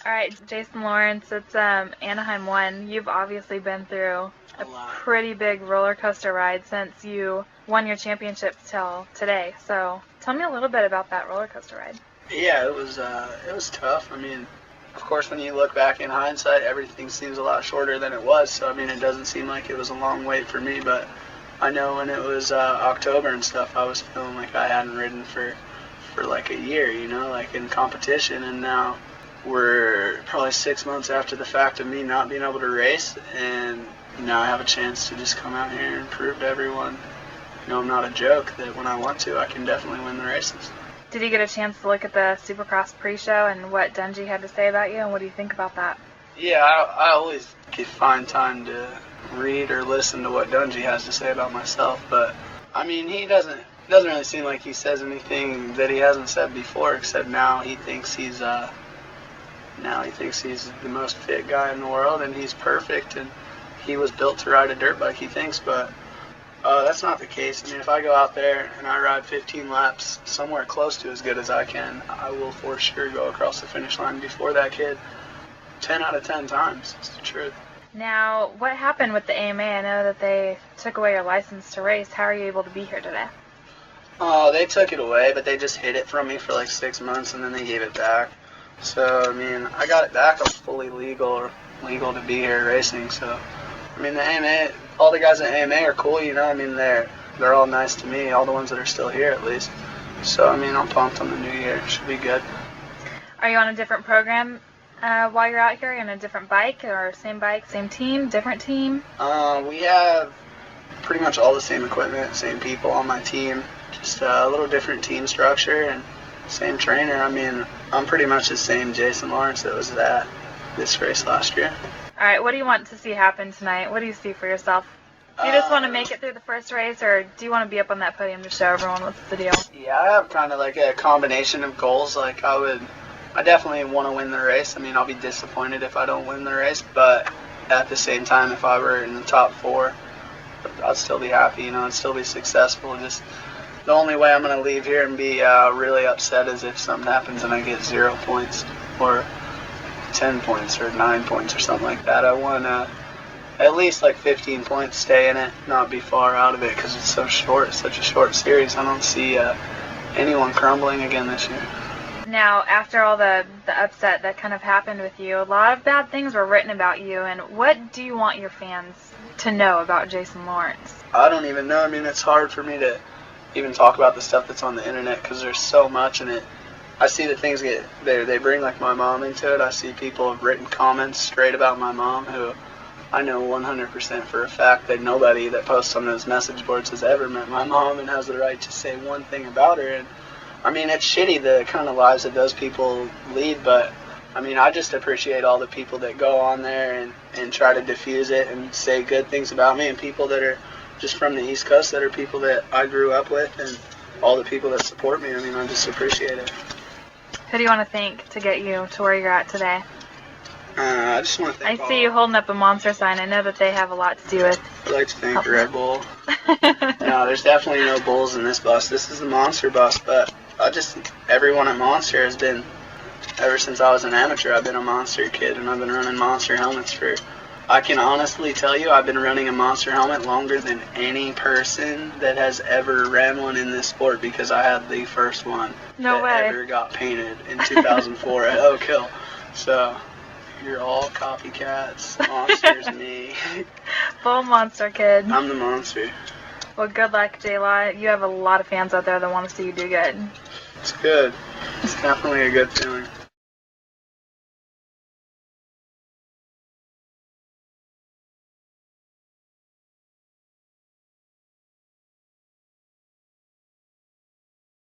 All right, Jason Lawrence, it's Anaheim 1. You've obviously been through a pretty big roller coaster ride since you won your championship till today. So tell me a little bit about that roller coaster ride. Yeah, it was tough. I mean, of course, when you look back in hindsight, everything seems a lot shorter than it was. So I mean, it doesn't seem like it was a long wait for me. But I know when it was October and stuff, I was feeling like I hadn't ridden for like a year, you know, like in competition, and now we're probably 6 months after the fact of me not being able to race, and now I have a chance to just come out here and prove to everyone, you know, I'm not a joke, that when I want to, I can definitely win the races. Did you get a chance to look at the Supercross pre-show and what Dungey had to say about you, and what do you think about that? Yeah, I always find time to read or listen to what Dungey has to say about myself, but I mean, he doesn't really seem like he says anything that he hasn't said before, except now he thinks he's the most fit guy in the world, and he's perfect, and he was built to ride a dirt bike, he thinks, but that's not the case. I mean, if I go out there and I ride 15 laps somewhere close to as good as I can, I will for sure go across the finish line before that kid 10 out of 10 times. It's the truth. Now, what happened with the AMA? I know that they took away your license to race. How are you able to be here today? Oh, they took it away, but they just hid it from me for like 6 months, and then they gave it back. So, I mean, I got it back. I'm fully legal to be here racing. So, I mean, the AMA, all the guys at AMA are cool, you know. I mean, they're all nice to me, all the ones that are still here at least. So, I mean, I'm pumped on the new year. It should be good. Are you on a different program while you're out here? Are you on a different bike, or same bike, same team, different team? We have pretty much all the same equipment, same people on my team. Just a little different team structure and same trainer. I mean, I'm pretty much the same Jason Lawrence that was at this race last year. All right, what do you want to see happen tonight? What do you see for yourself? Do you just want to make it through the first race, or do you want to be up on that podium to show everyone what's the deal? Yeah, I have kind of like a combination of goals. Like I definitely want to win the race. I mean, I'll be disappointed if I don't win the race, but at the same time, if I were in the top 4, I'd still be happy, you know, I'd still be successful. Just the only way I'm going to leave here and be really upset is if something happens and I get 0 points or 10 points or 9 points or something like that. I want at least like 15 points, stay in it, not be far out of it, because it's so short. It's such a short series. I don't see anyone crumbling again this year. Now, after all the upset that kind of happened with you, a lot of bad things were written about you, and what do you want your fans to know about Jason Lawrence? I don't even know. I mean, it's hard for me to even talk about the stuff that's on the internet, because there's so much in it. I see that things they bring like my mom into it. I see people have written comments straight about my mom, who I know 100% for a fact that nobody that posts on those message boards has ever met my mom and has the right to say one thing about her. And I mean, it's shitty the kind of lives that those people lead, but I mean, I just appreciate all the people that go on there and try to diffuse it and say good things about me, and people that are just from the East Coast that are people that I grew up with, and all the people that support me. I mean, I just appreciate it. Who do you want to thank to get you to where you're at today? I just want to thank I see you holding up a Monster sign. I know that they have a lot to do with. I'd like to thank Red Bull. No, there's definitely no bulls in this bus. This is the Monster bus, but everyone at Monster has been, ever since I was an amateur, I've been a Monster kid, and I've been running Monster helmets for, I can honestly tell you, I've been running a Monster helmet longer than any person that has ever ran one in this sport, because I had the first one that ever got painted in 2004 at Oak Hill. So you're all copycats. Monster's me. Full Monster kid. I'm the Monster. Well, good luck, J-Law. You have a lot of fans out there that want to see you do good. It's good. It's definitely a good feeling.